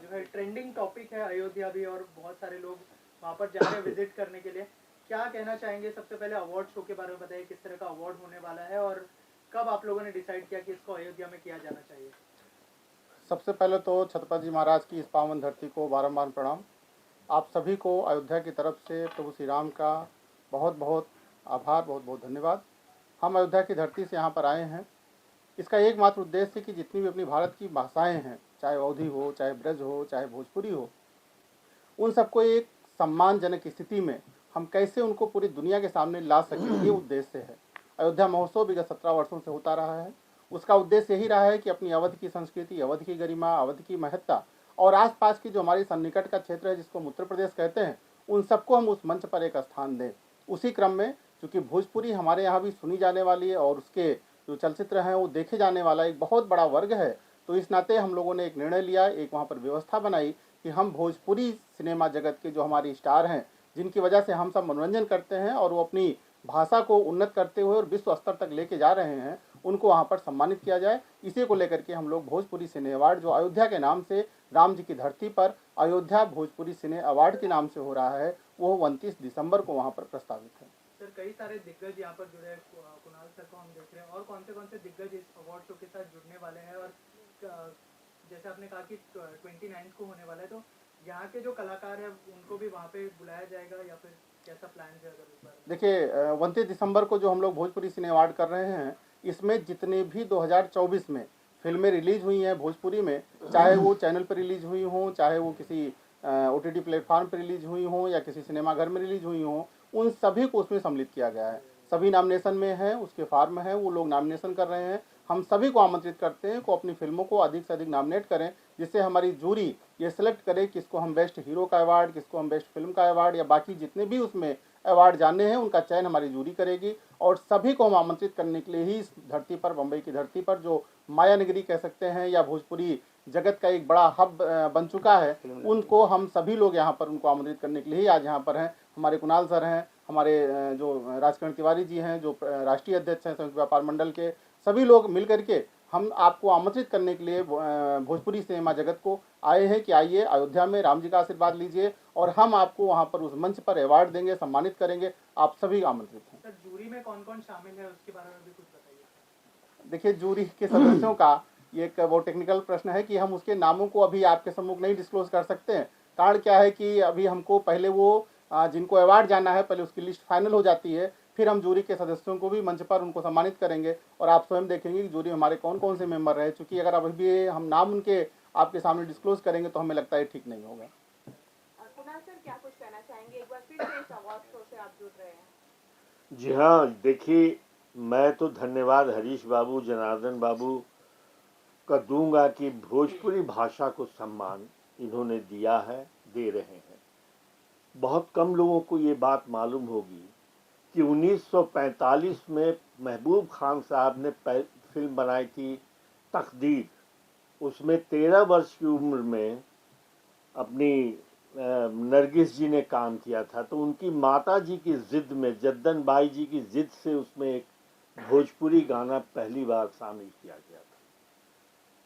जो है trending topic है अयोध्या भी, और बहुत सारे लोग वहाँ पर जा रहे हैं विजिट करने के लिए। क्या कहना चाहेंगे? सबसे पहले अवार्ड शो के बारे में बताइए, किस तरह का अवार्ड होने वाला है और कब आप लोगों ने डिसाइड किया कि इसको अयोध्या में किया जाना चाहिए? सबसे पहले तो छत्रपति जी महाराज की इस पावन धरती को बारंबार प्रणाम। आप सभी को अयोध्या की तरफ से प्रभु श्री राम का बहुत बहुत आभार, बहुत बहुत धन्यवाद। हम अयोध्या की धरती से यहाँ पर आए हैं। इसका एकमात्र उद्देश्य है कि जितनी भी अपनी भारत की भाषाएं हैं, चाहे अवधी हो, चाहे ब्रज हो, चाहे भोजपुरी हो, उन सबको एक सम्मानजनक स्थिति में हम कैसे उनको पूरी दुनिया के सामने ला सकें, ये उद्देश्य है। अयोध्या महोत्सव विगत 17 वर्षों से होता रहा है। उसका उद्देश्य यही रहा है कि अपनी अवध की संस्कृति, अवध की गरिमा, अवध की महत्ता और आसपास की जो हमारी सन्निकट का क्षेत्र है जिसको हम उत्तर प्रदेश कहते हैं, उन सबको हम उस मंच पर एक स्थान दें। उसी क्रम में चूँकि भोजपुरी हमारे यहाँ भी सुनी जाने वाली है और उसके जो चलचित्र हैं वो देखे जाने वाला एक बहुत बड़ा वर्ग है, तो इस नाते हम लोगों ने एक निर्णय लिया, एक वहाँ पर व्यवस्था बनाई कि हम भोजपुरी सिनेमा जगत के जो हमारे स्टार हैं, जिनकी वजह से हम सब मनोरंजन करते हैं और वो अपनी भाषा को उन्नत करते हुए और विश्व स्तर तक लेके जा रहे हैं, उनको वहाँ पर सम्मानित किया जाए। इसी को लेकर के हम लोग भोजपुरी सिने अवार्ड, जो अयोध्या के नाम से, राम जी की धरती पर अयोध्या भोजपुरी सिने अवार्ड के नाम से हो रहा है, वो 29 दिसंबर को वहाँ पर प्रस्तावित है। सर, कई सारे दिग्गज यहाँ पर जुड़े हैं, कुणाल सर को हम देख रहे हैं, और कौन से दिग्गज इस अवार्ड शो के साथ जुड़ने वाले हैं? और जैसे आपने कहा कि 29 को होने वाला है, तो यहाँ के जो कलाकार हैं उनको भी वहाँ पे बुलाया जाएगा या फिर कैसा प्लान है अगर इस बारे में? देखिए, 29 दिसंबर को जो हम लोग भोजपुरी सिने अवार्ड कर रहे हैं, इसमें जितने भी 2024 में फिल्में रिलीज हुई हैं भोजपुरी में, चाहे वो चैनल पर रिलीज हुई हों, चाहे वो किसी OTT प्लेटफॉर्म पर रिलीज हुई हों या किसी सिनेमाघर में रिलीज हुई हों, उन सभी को उसमें सम्मिलित किया गया है। सभी नॉमिनेशन में हैं, उसके फार्म हैं, वो लोग नॉमिनेशन कर रहे हैं। हम सभी को आमंत्रित करते हैं को अपनी फिल्मों को अधिक से अधिक नॉमिनेट करें, जिससे हमारी जूरी ये सिलेक्ट करे किसको हम बेस्ट हीरो का अवार्ड, किसको हम बेस्ट फिल्म का अवार्ड या बाकी जितने भी उसमें अवार्ड जानने हैं उनका चयन हमारी जूरी करेगी। और सभी को हम आमंत्रित करने के लिए ही इस धरती पर, बम्बई की धरती पर, जो माया नगरी कह सकते हैं या भोजपुरी जगत का एक बड़ा हब बन चुका है, उनको हम सभी लोग यहाँ पर उनको आमंत्रित करने के लिए ही आज यहाँ पर हैं। हमारे कुणाल सर हैं, हमारे जो राजकरण तिवारी जी हैं, जो राष्ट्रीय अध्यक्ष हैं संयुक्त व्यापार मंडल के, सभी लोग मिल करके हम आपको आमंत्रित करने के लिए भोजपुरी सिनेमा जगत को आए हैं कि आइए अयोध्या में राम जी का आशीर्वाद लीजिए और हम आपको वहाँ पर उस मंच पर अवार्ड देंगे, सम्मानित करेंगे। आप सभी आमंत्रित हैं। सर, जूरी में कौन कौन शामिल है उसके बारे में भी कुछ बताइए। देखिए, जूरी के सदस्यों का ये एक वो टेक्निकल प्रश्न है कि हम उसके नामों को अभी आपके सम्मुख नहीं डिस्क्लोज कर सकते हैं। कारण क्या है कि अभी हमको पहले वो जिनको अवार्ड जाना है पहले उसकी लिस्ट फाइनल हो जाती है, फिर हम जूरी के सदस्यों को भी मंच पर उनको सम्मानित करेंगे और आप स्वयं देखेंगे कि जूरी में हमारे कौन कौन से मेंबर रहे। चूँकि अगर अभी भी हम नाम उनके आपके सामने डिस्क्लोज करेंगे तो हमें लगता है ठीक नहीं होगा। कुणाल सर, क्या कुछ कहना चाहेंगे? एक बार फिर से इस अवार्ड शो से आप जुड़ रहे हैं। जी हाँ, देखिए, मैं तो धन्यवाद हरीश बाबू, जनार्दन बाबू का दूंगा कि भोजपुरी भाषा को सम्मान इन्होंने दिया है, दे रहे हैं। बहुत कम लोगों को ये बात मालूम होगी कि 1945 में महबूब खान साहब ने फिल्म बनाई थी तकदीर। उसमें 13 वर्ष की उम्र में अपनी नरगिस जी ने काम किया था, तो उनकी माता जी की जिद में, जद्दन बाई जी की जिद से उसमें एक भोजपुरी गाना पहली बार शामिल किया गया था।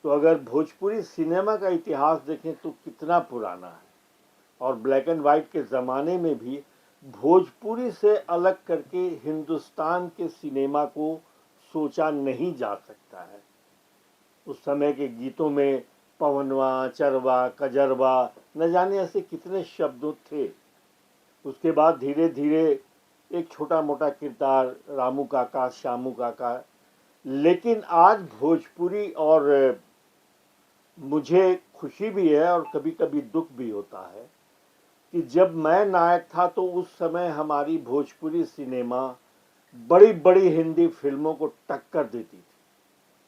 तो अगर भोजपुरी सिनेमा का इतिहास देखें तो कितना पुराना है, और ब्लैक एंड वाइट के ज़माने में भी भोजपुरी से अलग करके हिंदुस्तान के सिनेमा को सोचा नहीं जा सकता है। उस समय के गीतों में पवनवा, चरवा, कजरवा, न जाने ऐसे कितने शब्दों थे। उसके बाद धीरे धीरे एक छोटा मोटा किरदार रामू काका, श्यामू काका। लेकिन आज भोजपुरी, और मुझे खुशी भी है और कभी कभी दुख भी होता है कि जब मैं नायक था तो उस समय हमारी भोजपुरी सिनेमा बड़ी बड़ी हिंदी फिल्मों को टक्कर देती थी,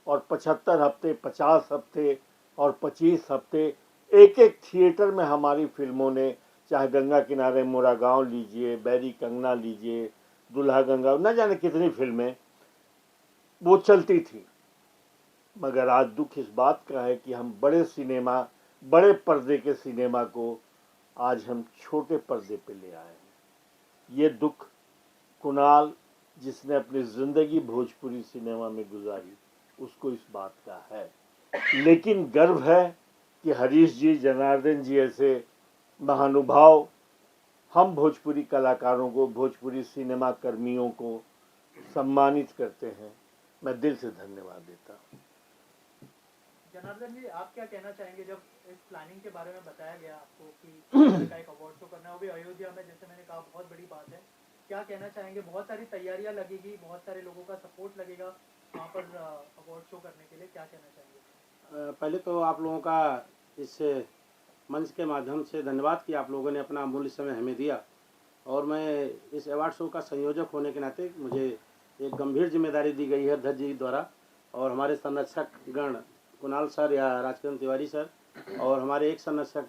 और 75 हफ्ते, 50 हफ्ते और 25 हफ्ते एक एक थिएटर में हमारी फिल्मों ने, चाहे गंगा किनारे मोरा गांव लीजिए, बैरी कंगना लीजिए, दुल्हा गंगा, न जाने कितनी फिल्में वो चलती थी। मगर आज दुख इस बात का है कि हम बड़े सिनेमा, बड़े पर्दे के सिनेमा को आज हम छोटे पर्दे पे ले आए हैं। ये दुख कुणाल, जिसने अपनी ज़िंदगी भोजपुरी सिनेमा में गुजारी, उसको इस बात का है। लेकिन गर्व है कि हरीश जी, जनार्दन जी ऐसे महानुभाव हम भोजपुरी कलाकारों को, भोजपुरी सिनेमा कर्मियों को सम्मानित करते हैं। मैं दिल से धन्यवाद देता हूँ। जनार्दन जी, आप क्या कहना चाहेंगे जब इस प्लानिंग के बारे में बताया गया आपको कि इस तरह का एक अवार्ड शो करना है, वो भी अयोध्या में, जैसे मैंने कहा बहुत बड़ी बात है, क्या कहना चाहेंगे? बहुत सारी तैयारियां लगेगी, बहुत सारे लोगों का सपोर्ट लगेगा वहाँ पर अवार्ड शो करने के लिए, क्या कहना चाहेंगे? पहले तो आप लोगों का इस मंच के माध्यम से धन्यवाद कि आप लोगों ने अपना अमूल्य समय हमें दिया, और मैं इस अवार्ड शो का संयोजक होने के नाते मुझे एक गंभीर जिम्मेदारी दी गई है अध्यक्ष जी द्वारा, और हमारे संरक्षक गण कुणाल सर या राजकिरण तिवारी सर, और हमारे एक संरक्षक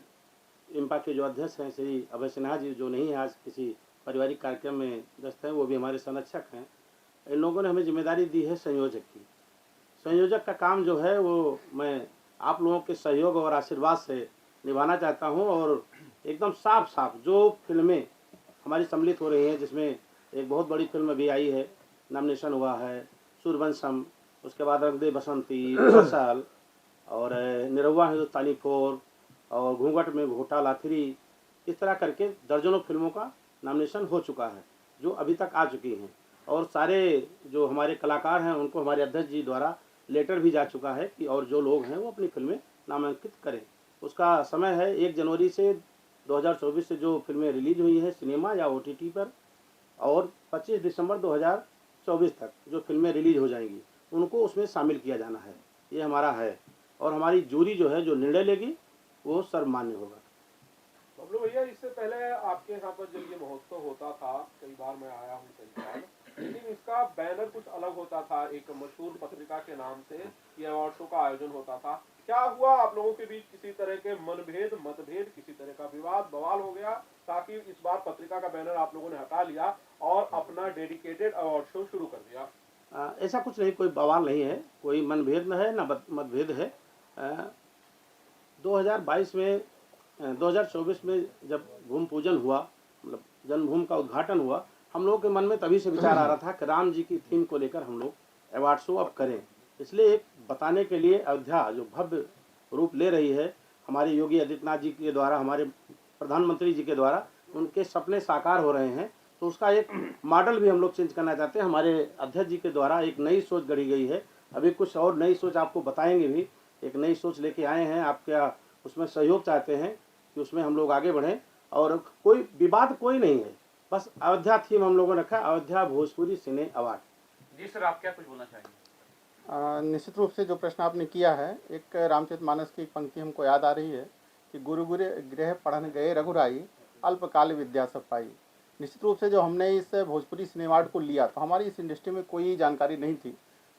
इम्पा के जो अध्यक्ष हैं श्री अभय सिन्हा जी, जो नहीं है आज किसी पारिवारिक कार्यक्रम में व्यस्त हैं, वो भी हमारे संरक्षक हैं। इन लोगों ने हमें जिम्मेदारी दी है संयोजक की। संयोजक का काम जो है वो मैं आप लोगों के सहयोग और आशीर्वाद से निभाना चाहता हूं, और एकदम साफ साफ जो फिल्में हमारी सम्मिलित हो रही हैं, जिसमें एक बहुत बड़ी फिल्म अभी आई है, नॉमिनेशन हुआ है, सूर्यवंशम, उसके बाद रंग दे बसंती, फसल, और निरहुआ हिंदुस्तानी 4, और घूंघट में घोटाला 3, इस तरह करके दर्जनों फिल्मों का नॉमिनेशन हो चुका है जो अभी तक आ चुकी हैं, और सारे जो हमारे कलाकार हैं उनको हमारे अध्यक्ष जी द्वारा लेटर भी जा चुका है कि और जो लोग हैं वो अपनी फिल्में नामांकित करें। उसका समय है 1 जनवरी से 2024 से जो फिल्में रिलीज हुई हैं सिनेमा या OTT पर, और 25 दिसंबर 2024 तक जो फिल्में रिलीज हो जाएंगी उनको उसमें शामिल किया जाना है, ये हमारा है। और हमारी जूरी जो है जो निर्णय लेगी वो सर्वमान्य होगा। बबलू भैया, इससे पहले आपके यहाँ पर जब ये महोत्सव होता था, कई बार मैं आया हूँ कई बार, लेकिन इसका बैनर कुछ अलग होता था, एक मशहूर पत्रिका के नाम से ये अवार्ड शो का आयोजन होता था। क्या हुआ आप लोगों के बीच किसी तरह के मतभेद, किसी तरह का विवाद बवाल हो गया, ताकि इस बार पत्रिका का बैनर आप लोगों ने हटा लिया और अपना डेडिकेटेड अवार्ड शो शुरू कर दिया? ऐसा कुछ नहीं, कोई बवाल नहीं है, कोई मनभेद न है न मतभेद है। 2022 में 2024 में जब भूमि पूजन हुआ, मतलब जन्मभूमि का उद्घाटन हुआ, हम लोगों के मन में तभी से विचार आ रहा था कि राम जी की थीम को लेकर हम लोग अवार्ड शो अब करें। इसलिए एक बताने के लिए अयोध्या जो भव्य रूप ले रही है, हमारे योगी आदित्यनाथ जी के द्वारा, हमारे प्रधानमंत्री जी के द्वारा उनके सपने साकार हो रहे हैं, तो उसका एक मॉडल भी हम लोग चेंज करना चाहते हैं। हमारे अध्यक्ष जी के द्वारा एक नई सोच गढ़ी गई है, अभी कुछ और नई सोच आपको बताएंगे भी, एक नई सोच लेके आए हैं। आप क्या उसमें सहयोग चाहते हैं कि उसमें हम लोग आगे बढ़ें, और कोई विवाद कोई नहीं है, बस अयोध्या थीम हम लोगों ने रखा, अयोध्या भोजपुरी सिने अवार्ड। जी सर, आप क्या कुछ बोलना चाहेंगे? निश्चित रूप से जो प्रश्न आपने किया है, एक रामचरितमानस की एक पंक्ति हमको याद आ रही है कि गुरु गुरु गृह पढ़न गए रघुराई, अल्पकाल विद्या सब पाई। निश्चित रूप से जो हमने इस भोजपुरी सिने अवार्ड को लिया, तो हमारी इस इंडस्ट्री में कोई जानकारी नहीं थी।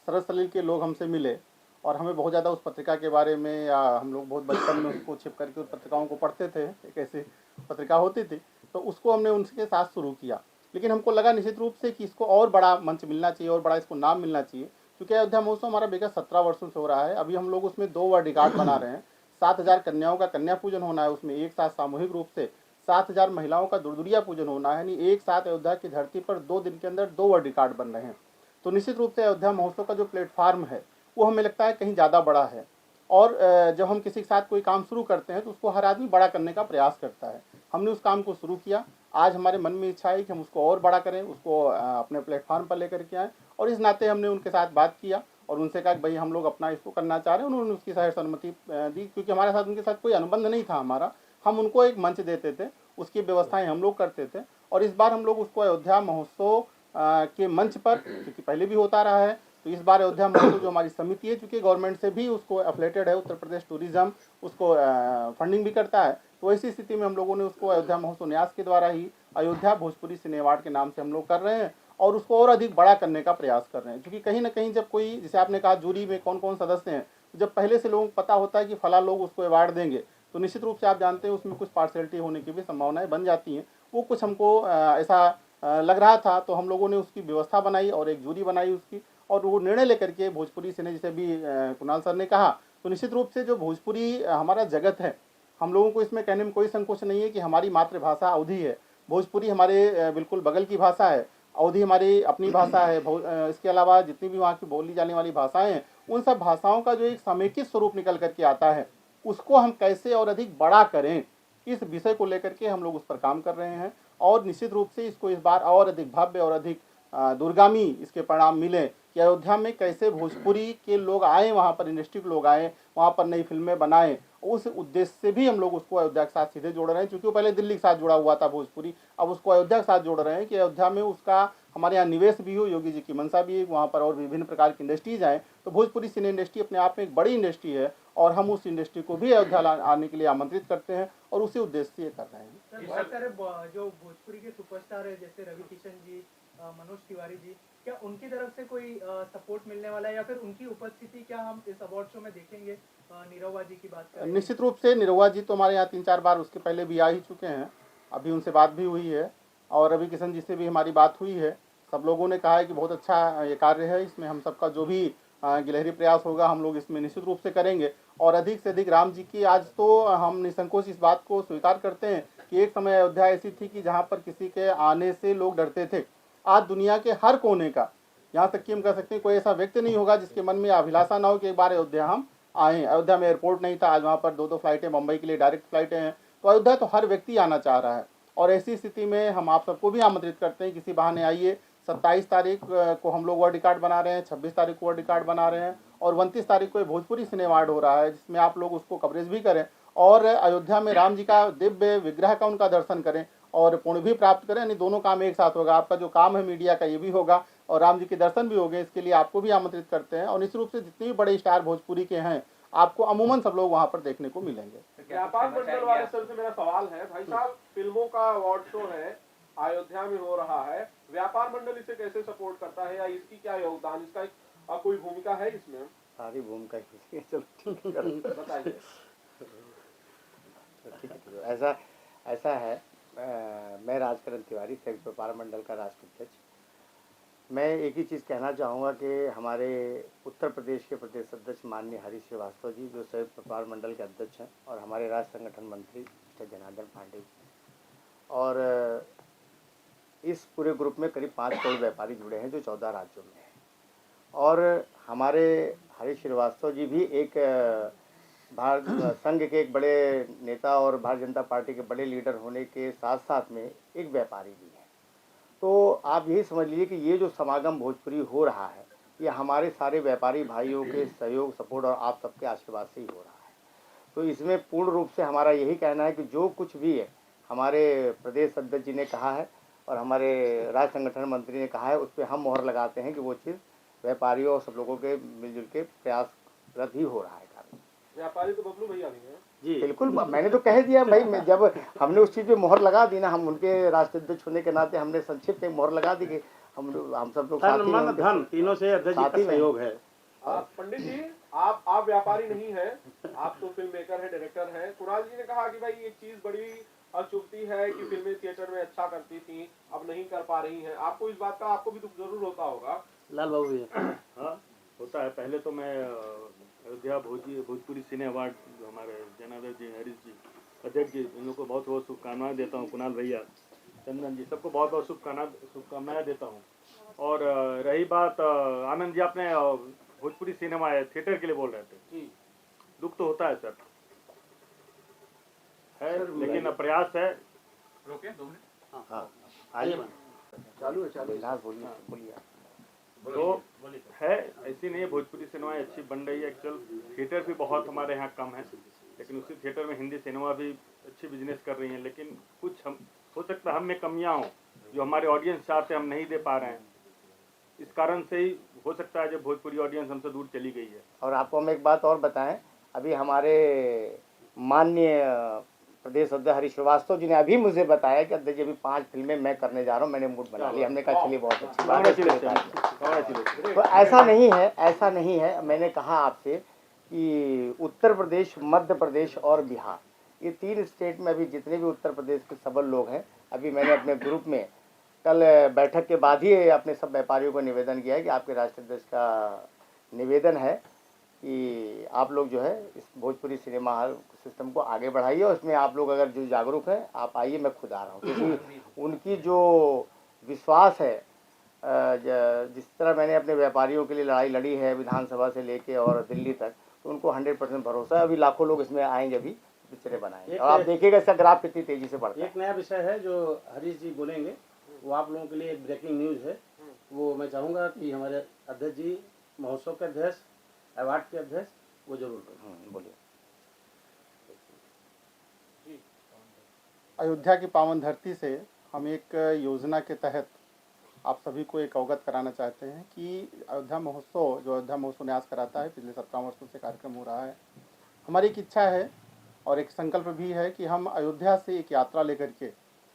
सरल सलील के लोग हमसे मिले और हमें बहुत ज़्यादा उस पत्रिका के बारे में, या हम लोग बहुत बचपन में उसको छिप करके उस पत्रिकाओं को पढ़ते थे, एक ऐसी पत्रिका होती थी, तो उसको हमने उनके साथ शुरू किया। लेकिन हमको लगा निश्चित रूप से कि इसको और बड़ा मंच मिलना चाहिए और बड़ा इसको नाम मिलना चाहिए, क्योंकि अयोध्या महोत्सव हमारा विगत 17 वर्षों से हो रहा है। अभी हम लोग उसमें 2 वर्ल्ड रिकॉर्ड बना रहे हैं। 7000 कन्याओं का कन्या पूजन होना है, उसमें एक साथ सामूहिक रूप से 7000 महिलाओं का दुर्दुरिया पूजन होना है, यानी एक साथ अयोध्या की धरती पर 2 दिन के अंदर 2 वर्ल्ड रिकॉर्ड बन रहे हैं। तो निश्चित रूप से अयोध्या महोत्सव का जो प्लेटफार्म है वो हमें लगता है कहीं ज़्यादा बड़ा है, और जब हम किसी के साथ कोई काम शुरू करते हैं तो उसको हर आदमी बड़ा करने का प्रयास करता है। हमने उस काम को शुरू किया। आज हमारे मन में इच्छा है कि हम उसको और बड़ा करें, उसको अपने प्लेटफार्म पर लेकर के आएँ, और इस नाते हमने उनके साथ बात किया और उनसे कहा कि भाई हम लोग अपना इसको करना चाह रहे हैं। उन्होंने उसकी सहमति दी, क्योंकि हमारे साथ उनके साथ कोई अनुबंध नहीं था हमारा। हम उनको एक मंच देते थे, उसकी व्यवस्थाएं हम लोग करते थे, और इस बार हम लोग उसको अयोध्या महोत्सव के मंच पर, क्योंकि पहले भी होता रहा है, तो इस बार अयोध्या महोत्सव जो हमारी समिति है, चूँकि गवर्नमेंट से भी उसको एफिलेटेड है, उत्तर प्रदेश टूरिज्म उसको फंडिंग भी करता है, तो ऐसी स्थिति में हम लोगों ने उसको अयोध्या महोत्सव न्यास के द्वारा ही अयोध्या भोजपुरी सिने अवार्ड के नाम से हम लोग कर रहे हैं, और उसको और अधिक बड़ा करने का प्रयास कर रहे हैं। क्योंकि कहीं ना कहीं जब कोई, जैसे आपने कहा जूरी में कौन कौन सदस्य हैं, जब पहले से लोगों को पता होता है कि फला लोग उसको अवार्ड देंगे, तो निश्चित रूप से आप जानते हैं उसमें कुछ पार्शलिटी होने की भी संभावनाएं बन जाती हैं। वो कुछ हमको ऐसा लग रहा था, तो हम लोगों ने उसकी व्यवस्था बनाई और एक जूरी बनाई उसकी, और वो निर्णय लेकर के भोजपुरी सिने, जैसे भी कुणाल सर ने कहा, तो निश्चित रूप से जो भोजपुरी हमारा जगत है, हम लोगों को इसमें कहने में कोई संकोच नहीं है कि हमारी मातृभाषा अवधी है। भोजपुरी हमारे बिल्कुल बगल की भाषा है, अवधी हमारी अपनी भाषा है। इसके अलावा जितनी भी वहाँ की बोली जाने वाली भाषाएं हैं, उन सब भाषाओं का जो एक समेकित स्वरूप निकल करके आता है, उसको हम कैसे और अधिक बड़ा करें, इस विषय को लेकर के हम लोग उस पर काम कर रहे हैं। और निश्चित रूप से इसको इस बार और अधिक भव्य और अधिक दूरगामी इसके परिणाम मिले कि अयोध्या में कैसे भोजपुरी के लोग आए, वहाँ पर इंडस्ट्री के लोग आए, वहाँ पर नई फिल्में बनाएं। उस उद्देश्य से भी हम लोग उसको अयोध्या के साथ सीधे जोड़ रहे हैं, क्योंकि वो पहले दिल्ली के साथ जुड़ा हुआ था भोजपुरी, अब उसको अयोध्या के साथ जोड़ रहे हैं कि अयोध्या में उसका हमारे यहाँ निवेश भी हो, योगी जी की मंशा भी है, वहाँ पर और विभिन्न प्रकार की इंडस्ट्रीज आएँ। तो भोजपुरी सिने इंडस्ट्री अपने आप में एक बड़ी इंडस्ट्री है और हम उस इंडस्ट्री को भी अयोध्या आने के लिए आमंत्रित करते हैं और उसी उद्देश्य से ये कर रहे हैं। सर बहुत सारे जो भोजपुरी के सुपरस्टार है जैसे रवि किशन जी, मनोज तिवारी जी, क्या उनकी तरफ से कोई सपोर्ट मिलने वाला है या फिर उनकी उपस्थिति क्या हम इस अवार्ड शो में देखेंगे? निरहुआ जी की बात करें। निश्चित रूप से निरहुआ जी तो हमारे यहाँ 3-4 बार उसके पहले भी आ ही चुके हैं, अभी उनसे बात भी हुई है और रवि किशन जी से भी हमारी बात हुई है। सब लोगों ने कहा है कि बहुत अच्छा ये कार्य है, इसमें हम सबका जो भी गिलहरी प्रयास होगा हम लोग इसमें निश्चित रूप से करेंगे और अधिक से अधिक राम जी की। आज तो हम निसंकोच इस बात को स्वीकार करते हैं कि एक समय अयोध्या ऐसी थी कि जहाँ पर किसी के आने से लोग डरते थे। आज दुनिया के हर कोने का, यहाँ तक कि हम कह सकते हैं कोई ऐसा व्यक्ति नहीं होगा जिसके मन में अभिलाषा ना हो कि एक बार अयोध्या हम आएँ। अयोध्या में एयरपोर्ट नहीं था, आज वहाँ पर 2-2 फ्लाइटें मुंबई के लिए डायरेक्ट फ्लाइटें हैं। तो अयोध्या तो हर व्यक्ति आना चाह रहा है और ऐसी स्थिति में हम आप सबको भी आमंत्रित करते हैं, किसी बहाने आइए। 27 तारीख को हम लोग वर्ल्ड रिकॉर्ड बना रहे हैं, 26 तारीख को वर्ल्ड रिकॉर्ड बना रहे हैं और 29 तारीख को भोजपुरी सिनेमा अवार्ड हो रहा है, जिसमें आप लोग उसको कवरेज भी करें और अयोध्या में राम जी का दिव्य विग्रह का उनका दर्शन करें और पुण्य भी प्राप्त करें। यानी दोनों काम एक साथ होगा, आपका जो काम है मीडिया का ये भी होगा और राम जी के दर्शन भी होंगे। इसके लिए आपको भी आमंत्रित करते हैं और निश्चित रूप से जितने भी बड़े स्टार भोजपुरी के हैं आपको अमूमन सब लोग वहाँ पर देखने को मिलेंगे। व्यापार मंडल वाले सर से मेरा सवाल है, भाई साहब फिल्मों का अवार्ड शो है, अयोध्या में हो रहा है, व्यापार मंडल इसे कैसे सपोर्ट करता है या इसकी क्या योगदान, इसका कोई भूमिका है इसमें? सारी भूमिका चलो ठीक है बताइए। ठीक है, ऐसा है। मैं राजकरण तिवारी, संयुक्त व्यापार मंडल का राष्ट्र अध्यक्ष। मैं एक ही चीज़ कहना चाहूँगा कि हमारे उत्तर प्रदेश के प्रदेश अध्यक्ष माननीय हरीश श्रीवास्तव जी, जो संयुक्त व्यापार मंडल के अध्यक्ष हैं, और हमारे राज्य संगठन मंत्री मिस्टर जनार्दन पांडे जी, और इस पूरे ग्रुप में करीब 5 करोड़ व्यापारी जुड़े हैं जो 14 राज्यों में हैं। और हमारे हरीश श्रीवास्तव जी भी एक भारत संघ के एक बड़े नेता और भारतीय जनता पार्टी के बड़े लीडर होने के साथ साथ में एक व्यापारी भी हैं। तो आप यही समझ लीजिए कि ये जो समागम भोजपुरी हो रहा है ये हमारे सारे व्यापारी भाइयों के सहयोग, सपोर्ट और आप सबके आशीर्वाद से ही हो रहा है। तो इसमें पूर्ण रूप से हमारा यही कहना है कि जो कुछ भी है हमारे प्रदेश अध्यक्ष जी ने कहा है और हमारे राज्य संगठन मंत्री ने कहा है, उस पर हम मोहर लगाते हैं कि वो चीज़ व्यापारियों और सब लोगों के मिलजुल के प्रयासरत ही हो रहा है। व्यापारी तो बबलू भैया भी हैं जी बिल्कुल, मैंने तो कह दिया भाई, मैं जब हमने उस चीज़ पे मोहर लगा दी ना, हम उनके राष्ट्रीय अध्यक्ष होने के नाते हमने संक्षिप्त में मोहर लगा दी कि हम सब लोग साथी हैं, धन तीनों से अध्यक्ष जी का सहयोग है। पंडित जी, आप व्यापारी नहीं हैं, आप तो फिल्म मेकर है, डायरेक्टर हैं। कुणाल जी ने कहा कि भाई ये चीज बड़ी अचूकती है कि फिल्में थिएटर में अच्छा करती थी, अब नहीं कर पा रही हैं। आपको इस बात का आपको भी दुख जरूर होता होगा। लाल बाबू भैया। हाँ होता है। पहले तो मैं अयोध्या भोजपुरी सिने अवार्ड जो हमारे जनार्दन जी, हरीश जी, अध्यक्ष जी, इन लोगों को बहुत बहुत शुभकामनाएं देता हूँ। कुणाल भैया, चंदन जी, सबको बहुत बहुत शुभकामनाएं देता हूँ। और रही बात आनंद जी, आपने भोजपुरी सिनेमा थिएटर के लिए बोल रहे थे जी, दुख तो होता है सर, लेकिन प्रयास है। रोके 2 मिनट। हाँ आइए, चालू है बोलिए। तो है, ऐसी नहीं है, भोजपुरी सिनेमा अच्छी बन रही है। एक्चुअल थिएटर भी बहुत हमारे यहाँ कम है, लेकिन उसी थिएटर में हिंदी सिनेमा भी अच्छी बिजनेस कर रही है। लेकिन कुछ हम हो सकता है हम में कमियाँ हों जो हमारे ऑडियंस चाहते हैं हम नहीं दे पा रहे हैं। इस कारण से ही हो सकता है जब भोजपुरी ऑडियंस हमसे दूर चली गई है। और आपको हम एक बात और बताएं, अभी हमारे माननीय प्रदेश अध्यक्ष हरीश श्रीवास्तव जी ने अभी मुझे बताया कि अध्यक्ष जी अभी 5 फिल्में मैं करने जा रहा हूँ, मैंने मूड बना लिया। हमने कहा चलिए बहुत अच्छी बात है। तो ऐसा नहीं है। मैंने कहा आपसे कि उत्तर प्रदेश, मध्य प्रदेश और बिहार, ये 3 स्टेट में अभी जितने भी उत्तर प्रदेश के सबल लोग हैं, अभी मैंने अपने ग्रुप में कल बैठक के बाद ही अपने सब व्यापारियों को निवेदन किया है कि आपके राष्ट्रीय अध्यक्ष का निवेदन है कि आप लोग जो है इस भोजपुरी सिनेमा हॉल सिस्टम को आगे बढ़ाइए और इसमें आप लोग अगर जो जागरूक हैं आप आइए, मैं खुद आ रहा हूँ। क्योंकि उनकी जो विश्वास है, जिस तरह मैंने अपने व्यापारियों के लिए लड़ाई लड़ी है विधानसभा से लेके और दिल्ली तक, तो उनको 100% भरोसा है। अभी लाखों लोग इसमें आएंगे, अभी पिक्चरें बनाएंगे एक- और आप देखिएगा इसका ग्राफ कितनी तेजी से बढ़ता है। एक नया विषय है जो हरीश जी बोलेंगे, वो आप लोगों के लिए एक ब्रेकिंग न्यूज़ है। वो मैं चाहूँगा कि हमारे अध्यक्ष जी, महोत्सव के अध्यक्ष, अवार्ड के अध्यक्ष, वो जरूर करें। बोलिए। अयोध्या की पावन धरती से हम एक योजना के तहत आप सभी को एक अवगत कराना चाहते हैं कि अयोध्या महोत्सव, जो अयोध्या महोत्सव न्यास कराता है, पिछले 17 वर्षों से कार्यक्रम हो रहा है। हमारी एक इच्छा है और एक संकल्प भी है कि हम अयोध्या से एक यात्रा लेकर के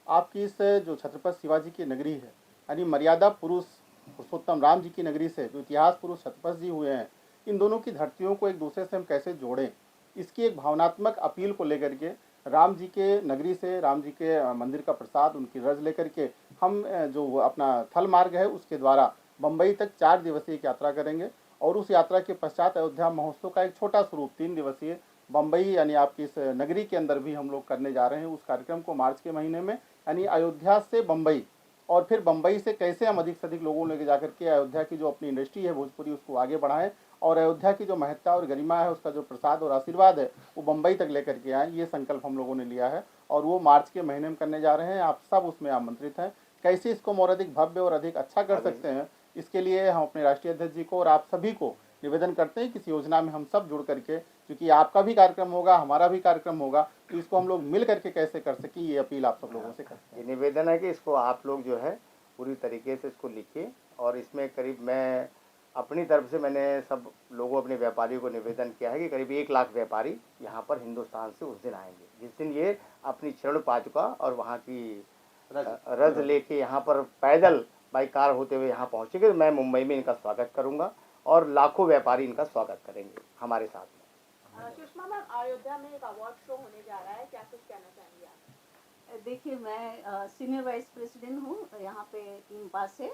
आपकी इस जो छत्रपति शिवाजी की नगरी है, यानी मर्यादा पुरुष पुरुषोत्तम राम जी की नगरी से जो इतिहास पुरुष छत्रपति जी हुए हैं, इन दोनों की धरतियों को एक दूसरे से हम कैसे जोड़ें, इसकी एक भावनात्मक अपील को लेकर के राम जी के नगरी से, राम जी के मंदिर का प्रसाद, उनकी रज लेकर के हम जो अपना थल मार्ग है उसके द्वारा बम्बई तक 4 दिवसीय एक यात्रा करेंगे और उस यात्रा के पश्चात अयोध्या महोत्सव का एक छोटा स्वरूप 3 दिवसीय बम्बई यानी आपकी इस नगरी के अंदर भी हम लोग करने जा रहे हैं। उस कार्यक्रम को मार्च के महीने में, यानी अयोध्या से बम्बई, और फिर बम्बई से कैसे हम अधिक से अधिक लोगों लेके जाकर के अयोध्या की जो अपनी इंडस्ट्री है भोजपुरी, उसको आगे बढ़ाएं और अयोध्या की जो महत्ता और गरिमा है, उसका जो प्रसाद और आशीर्वाद है, वो बम्बई तक लेकर के आएँ। ये संकल्प हम लोगों ने लिया है और वो मार्च के महीने में करने जा रहे हैं। आप सब उसमें आमंत्रित हैं। कैसे इसको और अधिक भव्य और अधिक अच्छा कर सकते हैं, इसके लिए हम अपने राष्ट्रीय अध्यक्ष जी को और आप सभी को निवेदन करते हैं कि इस योजना में हम सब जुड़ करके, क्योंकि आपका भी कार्यक्रम होगा, हमारा भी कार्यक्रम होगा, तो इसको हम लोग मिल करके कैसे कर सकें, ये अपील आप सब लोगों से करते हैं। ये निवेदन है कि इसको आप लोग जो है पूरी तरीके से इसको लिखिए और इसमें करीब मैं अपनी तरफ से मैंने सब लोगों, अपने व्यापारियों को निवेदन किया है कि करीब 1 लाख व्यापारी यहाँ पर हिंदुस्तान से उस दिन आएंगे जिस दिन ये अपनी शरण पादुका और वहाँ की रज लेके यहाँ पर पैदल बाई कार होते हुए यहाँ पहुँचेंगे। मैं मुंबई में इनका स्वागत करूँगा और लाखों व्यापारी इनका स्वागत करेंगे हमारे साथ में। सुषमा मैम, अयोध्या में एक अवार्ड शो होने जा रहा है, क्या कुछ कहना चाहेंगे आप? देखिए, मैं सीनियर वाइस प्रेसिडेंट हूँ यहाँ पे टीम पास से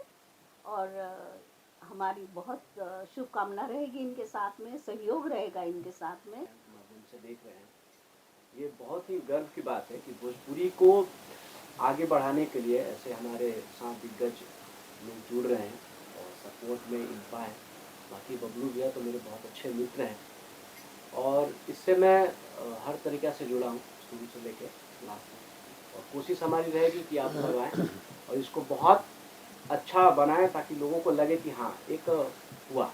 और हमारी बहुत शुभकामना रहेगी इनके साथ में, सहयोग रहेगा इनके साथ में। माध्यम से देख रहे हैं, ये बहुत ही गर्व की बात है कि भोजपुरी को आगे बढ़ाने के लिए ऐसे हमारे साथ दिग्गज लोग जुड़ रहे हैं और सपोर्ट में इनका है। बाकी बबलू भैया तो मेरे बहुत अच्छे मित्र हैं और इससे मैं हर तरीक़े से जुड़ा हूँ, शुरू से लेकर लास्ट तक, और कोशिश हमारी रहेगी कि आप सब आएँ और इसको बहुत अच्छा बनाएं ताकि लोगों को लगे कि हाँ एक हुआ।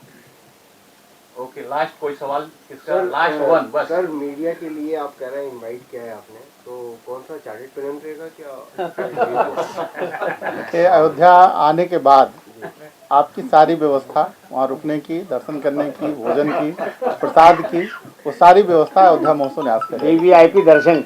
ओके, लास्ट कोई सवाल किसका? सर, लास्ट वन बस। सर, मीडिया के लिए आप कह रहे हैं इनवाइट किया है आपने, तो कौन सा चार्टेड पेन रहेगा क्या? अयोध्या आने के बाद आपकी सारी व्यवस्था, वहाँ रुकने की, दर्शन करने की, भोजन की, प्रसाद की, वो सारी व्यवस्था अयोध्या महोत्सव न्यास करेगी। VIP दर्शन